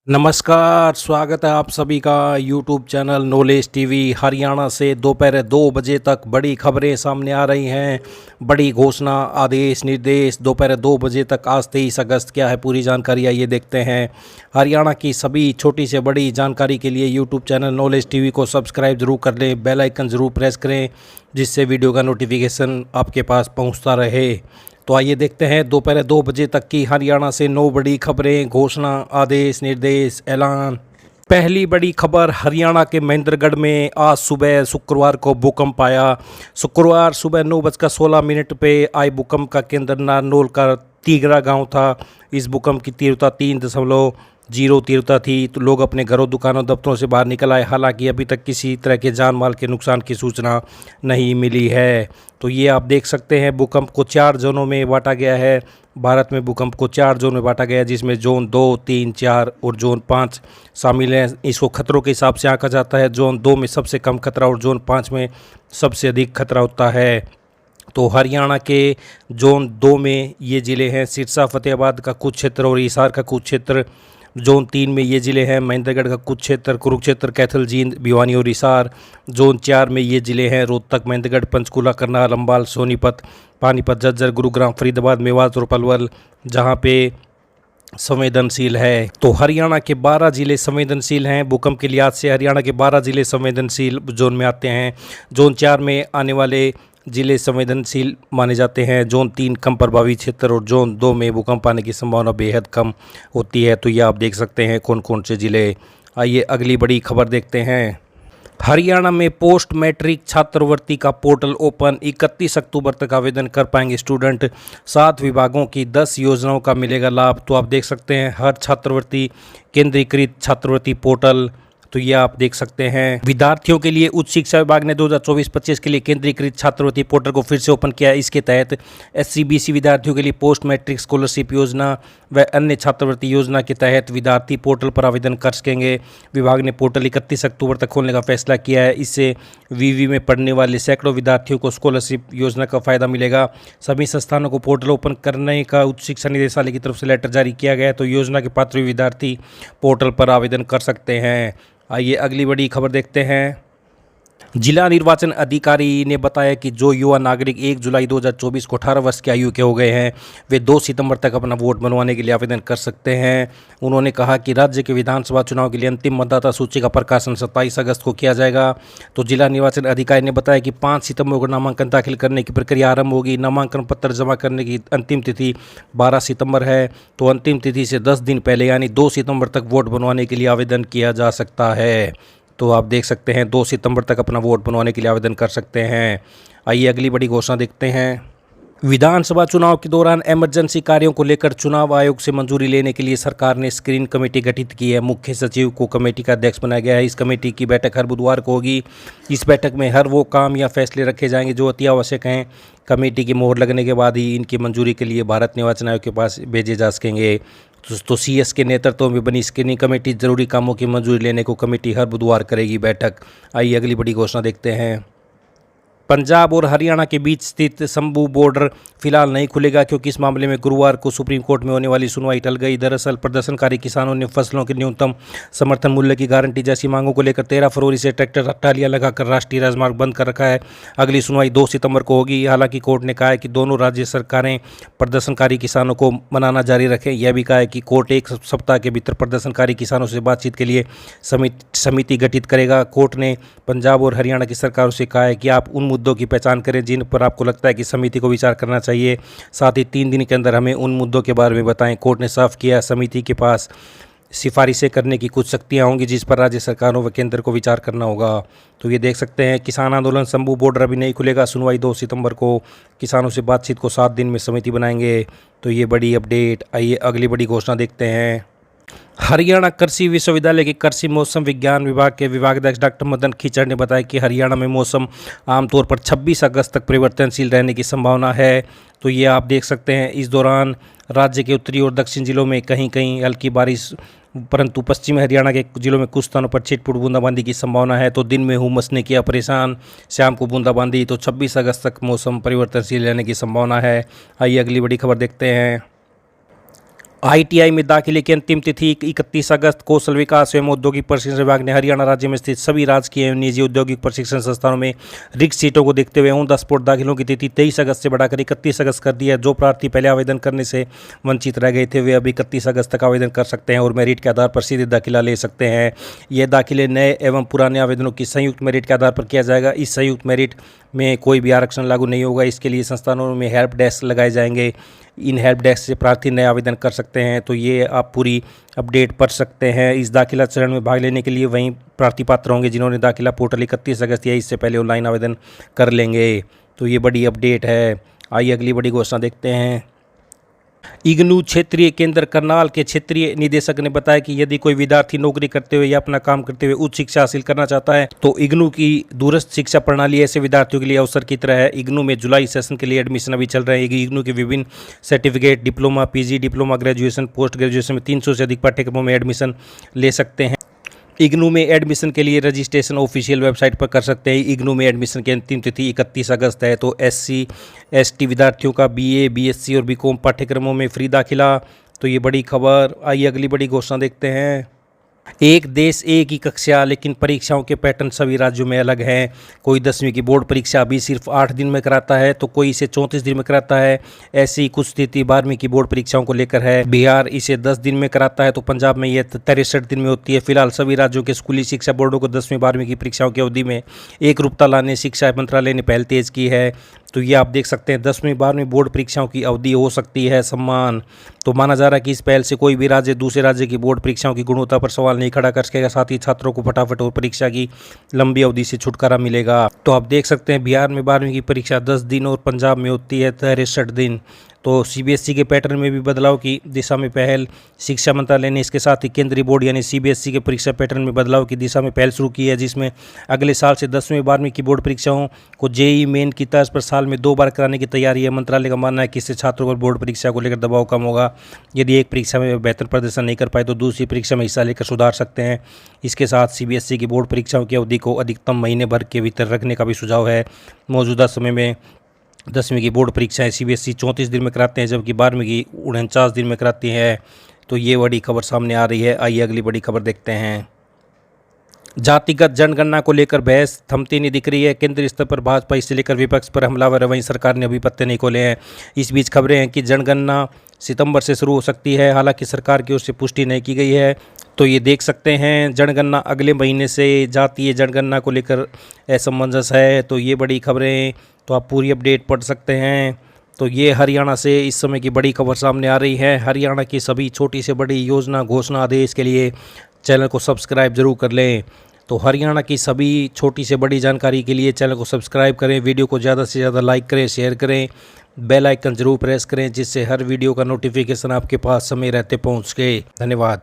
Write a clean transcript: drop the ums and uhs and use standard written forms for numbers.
नमस्कार, स्वागत है आप सभी का YouTube channel knowledge TV. Haryana से दोपहर 2 बजे तक बड़ी खबरें सामने आ रही हैं। बड़ी घोषणा, आदेश, निर्देश। दोपहर 2 बजे तक आज 23 अगस्त क्या है पूरी जानकारी आइए देखते हैं। हरियाणा की सभी छोटी से बड़ी जानकारी के लिए यूट्यूब चैनल नॉलेज टीवी को सब्सक्राइब जरूर कर लें, बेल आइकन ज़रूर प्रेस करें जिससे वीडियो का नोटिफिकेशन आपके पास पहुँचता रहे। तो आइए देखते हैं दोपहर 2 बजे तक की हरियाणा से 9 बड़ी खबरें, घोषणा, आदेश, निर्देश, ऐलान। पहली बड़ी खबर, हरियाणा के महेंद्रगढ़ में आज सुबह शुक्रवार को भूकंप आया। शुक्रवार सुबह 9:16 पे आई भूकंप का केंद्र नारनौल का तीगरा गांव था। इस भूकंप की तीव्रता 3.0 तीव्रता थी। तो लोग अपने घरों, दुकानों, दफ्तरों से बाहर निकल आए। हालांकि अभी तक किसी तरह के जान माल के नुकसान की सूचना नहीं मिली है। तो ये आप देख सकते हैं, भूकंप को 4 जोनों में बांटा गया है। भारत में भूकंप को 4 जोन में बांटा गया है, जिसमें जोन 2, 3, 4 और जोन 5 शामिल हैं। इसको खतरों के हिसाब से आंका जाता है। जोन 2 में सबसे कम खतरा और जोन 5 में सबसे अधिक खतरा होता है। तो हरियाणा के जोन 2 में ये ज़िले हैं सिरसा, फतेहाबाद का कुछ क्षेत्र और हिसार का कुछ क्षेत्र। जोन 3 में ये ज़िले हैं महेंद्रगढ़ का कुछ क्षेत्र, कुरुक्षेत्र, कैथल, जींद, भिवानी और हिसार। जोन 4 में ये ज़िले हैं रोहतक, महेंद्रगढ़, पंचकूला, करनाल, अंबाल, सोनीपत, पानीपत, झज्जर, गुरुग्राम, फरीदाबाद, मेवात और पलवल, जहाँ पे संवेदनशील है। तो हरियाणा के 12 ज़िले संवेदनशील हैं। भूकंप के लिहाज से हरियाणा के 12 ज़िले संवेदनशील जोन में आते हैं। जोन 4 में आने वाले जिले संवेदनशील माने जाते हैं। जोन 3 कम प्रभावित क्षेत्र और जोन 2 में भूकंप आने की संभावना बेहद कम होती है। तो ये आप देख सकते हैं कौन कौन से ज़िले। आइए अगली बड़ी खबर देखते हैं। हरियाणा में पोस्ट मैट्रिक छात्रवृत्ति का पोर्टल ओपन, 31 अक्टूबर तक आवेदन कर पाएंगे स्टूडेंट। 7 विभागों की 10 योजनाओं का मिलेगा लाभ। तो आप देख सकते हैं हर छात्रवृत्ति केंद्रीकृत छात्रवृत्ति पोर्टल। तो ये आप देख सकते हैं विद्यार्थियों के लिए उच्च शिक्षा विभाग ने 2024-25 के लिए केंद्रीकृत छात्रवृत्ति पोर्टल को फिर से ओपन किया है। इसके तहत SC/BC विद्यार्थियों के लिए पोस्ट मैट्रिक स्कॉलरशिप योजना व अन्य छात्रवृत्ति योजना के तहत विद्यार्थी पोर्टल पर आवेदन कर सकेंगे। विभाग ने पोर्टल 31 अक्टूबर तक खोलने का फैसला किया है। इससे VV में पढ़ने वाले सैकड़ों विद्यार्थियों को स्कॉलरशिप योजना का फायदा मिलेगा। सभी संस्थानों को पोर्टल ओपन करने का उच्च शिक्षा निदेशालय की तरफ से लेटर जारी किया गया है। तो योजना के पात्र विद्यार्थी पोर्टल पर आवेदन कर सकते हैं। आइए अगली बड़ी खबर देखते हैं। जिला निर्वाचन अधिकारी ने बताया कि जो युवा नागरिक 1 जुलाई 2024 को 18 वर्ष की आयु के हो गए हैं, वे 2 सितंबर तक अपना वोट बनवाने के लिए आवेदन कर सकते हैं। उन्होंने कहा कि राज्य के विधानसभा चुनाव के लिए अंतिम मतदाता सूची का प्रकाशन 27 अगस्त को किया जाएगा। तो जिला निर्वाचन अधिकारी ने बताया कि 5 सितंबर को नामांकन दाखिल करने की प्रक्रिया आरंभ होगी। नामांकन पत्र जमा करने की अंतिम तिथि 12 सितंबर है। तो अंतिम तिथि से 10 दिन पहले यानी 2 सितंबर तक वोट बनवाने के लिए आवेदन किया जा सकता है। तो आप देख सकते हैं 2 सितंबर तक अपना वोट बनवाने के लिए आवेदन कर सकते हैं। आइए अगली बड़ी घोषणा देखते हैं। विधानसभा चुनाव के दौरान इमरजेंसी कार्यों को लेकर चुनाव आयोग से मंजूरी लेने के लिए सरकार ने स्क्रीन कमेटी गठित की है। मुख्य सचिव को कमेटी का अध्यक्ष बनाया गया है। इस कमेटी की बैठक हर बुधवार को होगी। इस बैठक में हर वो काम या फैसले रखे जाएंगे जो अति आवश्यक हैं। कमेटी की मोहर लगने के बाद ही इनकी मंजूरी के लिए भारत निर्वाचन आयोग के पास भेजे जा सकेंगे। तो CS के नेतृत्व में बनी स्क्रीनिंग कमेटी जरूरी कामों की मंजूरी लेने को कमेटी हर बुधवार करेगी बैठक। आइए अगली बड़ी घोषणा देखते हैं। पंजाब और हरियाणा के बीच स्थित शंभू बॉर्डर फिलहाल नहीं खुलेगा, क्योंकि इस मामले में गुरुवार को सुप्रीम कोर्ट में होने वाली सुनवाई टल गई। दरअसल प्रदर्शनकारी किसानों ने फसलों के न्यूनतम समर्थन मूल्य की गारंटी जैसी मांगों को लेकर 13 फरवरी से ट्रैक्टर टालियां लगाकर राष्ट्रीय राजमार्ग बंद कर रखा है। अगली सुनवाई 2 सितंबर को होगी। हालांकि कोर्ट ने कहा है कि दोनों राज्य सरकारें प्रदर्शनकारी किसानों को मनाना जारी रखें। यह भी कहा है कि कोर्ट 1 सप्ताह के भीतर प्रदर्शनकारी किसानों से बातचीत के लिए समिति गठित करेगा। कोर्ट ने पंजाब और हरियाणा की सरकारों से कहा है कि आप उन मुद्दों की पहचान करें जिन पर आपको लगता है कि समिति को विचार करना चाहिए। साथ ही 3 दिन के अंदर हमें उन मुद्दों के बारे में बताएं। कोर्ट ने साफ किया, समिति के पास सिफारिशें करने की कुछ शक्तियां होंगी जिस पर राज्य सरकारों व केंद्र को विचार करना होगा। तो ये देख सकते हैं किसान आंदोलन शंभू बॉर्डर अभी नहीं खुलेगा। सुनवाई 2 सितंबर को। किसानों से बातचीत को 7 दिन में समिति बनाएंगे। तो ये बड़ी अपडेट। आइए अगली बड़ी घोषणा देखते हैं। हरियाणा कृषि विश्वविद्यालय के कृषि मौसम विज्ञान विभाग के विभागाध्यक्ष डॉक्टर मदन खीचड़ ने बताया कि हरियाणा में मौसम आमतौर पर 26 अगस्त तक परिवर्तनशील रहने की संभावना है। तो ये आप देख सकते हैं इस दौरान राज्य के उत्तरी और दक्षिण जिलों में कहीं कहीं हल्की बारिश, परंतु पश्चिमी हरियाणा के जिलों में कुछ स्थानों पर छिटपुट बूंदाबांदी की संभावना है। तो दिन में हुमस ने किया परेशान, शाम को बूंदाबांदी। तो 26 अगस्त तक मौसम परिवर्तनशील रहने की संभावना है। आइए अगली बड़ी खबर देखते हैं। आईटीआई में दाखिले की अंतिम तिथि 31 अगस्त। कौशल विकास एवं औद्योगिक प्रशिक्षण विभाग ने हरियाणा राज्य में स्थित सभी राजकीय एवं निजी औद्योगिक प्रशिक्षण संस्थानों में रिक्त सीटों को देखते हुए ऑन द स्पॉट दाखिलों की तिथि 23 अगस्त से बढ़ाकर 31 अगस्त कर दी है। जो प्रार्थी पहले आवेदन करने से वंचित रह गए थे वे अभी 31 अगस्त तक आवेदन कर सकते हैं और मेरिट के आधार पर सीधे दाखिला ले सकते हैं। ये दाखिले नए एवं पुराने आवेदनों की संयुक्त मेरिट के आधार पर किया जाएगा। इस संयुक्त मेरिट में कोई भी आरक्षण लागू नहीं होगा। इसके लिए संस्थानों में हेल्प डेस्क लगाए जाएंगे। इन हेल्प डेस्क से प्रार्थी नए आवेदन कर सकते हैं। तो ये आप पूरी अपडेट पढ़ सकते हैं। इस दाखिला चरण में भाग लेने के लिए वहीं प्रार्थी पात्र होंगे जिन्होंने दाखिला पोर्टल 31 अगस्त या इससे पहले ऑनलाइन आवेदन कर लेंगे। तो ये बड़ी अपडेट है। आइए अगली बड़ी घोषणा देखते हैं। इग्नू क्षेत्रीय केंद्र करनाल के क्षेत्रीय निदेशक ने बताया कि यदि कोई विद्यार्थी नौकरी करते हुए या अपना काम करते हुए उच्च शिक्षा हासिल करना चाहता है तो इग्नू की दूरस्थ शिक्षा प्रणाली ऐसे विद्यार्थियों के लिए अवसर की तरह है। इग्नू में जुलाई सेशन के लिए एडमिशन अभी चल रहे हैं। इग्नू के विभिन्न certificate, diploma, PG, diploma, graduation, post graduation में 300 से अधिक पाठ्यक्रमों में एडमिशन ले सकते हैं। इग्नू में एडमिशन के लिए रजिस्ट्रेशन ऑफिशियल वेबसाइट पर कर सकते हैं। इग्नू में एडमिशन की अंतिम तिथि 31 अगस्त है। तो SC ST विद्यार्थियों का BA BSc और BCom पाठ्यक्रमों में फ्री दाखिला। तो ये बड़ी खबर। आइए अगली बड़ी घोषणा देखते हैं। एक देश एक ही कक्षा, लेकिन परीक्षाओं के पैटर्न सभी राज्यों में अलग हैं। कोई 10वीं की बोर्ड परीक्षा अभी सिर्फ 8 दिन में कराता है तो कोई इसे 34 दिन में कराता है। ऐसी कुछ स्थिति 12वीं की बोर्ड परीक्षाओं को लेकर है। बिहार इसे 10 दिन में कराता है तो पंजाब में यह 63 दिन में होती है। फिलहाल सभी राज्यों के स्कूली शिक्षा बोर्डों को 10वीं 12वीं की परीक्षाओं की अवधि में एकरूपता लाने शिक्षा मंत्रालय ने पहल तेज की है। तो ये आप देख सकते हैं 10वीं 12वीं बोर्ड परीक्षाओं की अवधि हो सकती है सम्मान। तो माना जा रहा है कि इस पहल से कोई भी राज्य दूसरे राज्य की बोर्ड परीक्षाओं की गुणवत्ता पर सवाल नहीं खड़ा कर सकेगा। साथ ही छात्रों को फटाफट और परीक्षा की लंबी अवधि से छुटकारा मिलेगा। तो आप देख सकते हैं बिहार में 12वीं की परीक्षा 10 दिन और पंजाब में होती है 63 दिन। तो CBSE के पैटर्न में भी बदलाव की दिशा में पहल शिक्षा मंत्रालय ने इसके साथ ही केंद्रीय बोर्ड यानी CBSE के परीक्षा पैटर्न में बदलाव की दिशा में पहल शुरू की है, जिसमें अगले साल से 10वीं 12वीं की बोर्ड परीक्षाओं को JEE मेन की तर्ज पर साल में 2 बार कराने की तैयारी है। मंत्रालय का मानना है कि इससे छात्रों पर बोर्ड परीक्षा को लेकर दबाव कम होगा। यदि एक परीक्षा में बेहतर प्रदर्शन नहीं कर पाए तो दूसरी परीक्षा में हिस्सा लेकर सुधार सकते हैं। इसके साथ CBSE की बोर्ड परीक्षाओं की अवधि को अधिकतम महीने भर के भीतर रखने का भी सुझाव है। मौजूदा समय में 10वीं की बोर्ड परीक्षाएं CBSE 34 दिन में कराते हैं जबकि 12वीं की 49 दिन में कराती है। तो ये बड़ी खबर सामने आ रही है। आइए अगली बड़ी खबर देखते हैं। जातिगत जनगणना को लेकर बहस थमती नहीं दिख रही है। केंद्रीय स्तर पर भाजपा इसे लेकर विपक्ष पर हमलावर है, वहीं सरकार ने अभी पत्ते नहीं खोले हैं। इस बीच खबरें हैं कि जनगणना सितंबर से शुरू हो सकती है, हालांकि सरकार की ओर से पुष्टि नहीं की गई है। तो ये देख सकते हैं जनगणना अगले महीने से जातीय जनगणना को लेकर असमंजस है। तो ये बड़ी खबरें, तो आप पूरी अपडेट पढ़ सकते हैं। तो ये हरियाणा से इस समय की बड़ी खबर सामने आ रही है। हरियाणा की सभी छोटी से बड़ी योजना घोषणा आदेश के लिए चैनल को सब्सक्राइब जरूर कर लें। तो हरियाणा की सभी छोटी से बड़ी जानकारी के लिए चैनल को सब्सक्राइब करें, वीडियो को ज़्यादा से ज़्यादा लाइक करें, शेयर करें, बेल आइकन जरूर प्रेस करें जिससे हर वीडियो का नोटिफिकेशन आपके पास समय रहते पहुँच सके। धन्यवाद।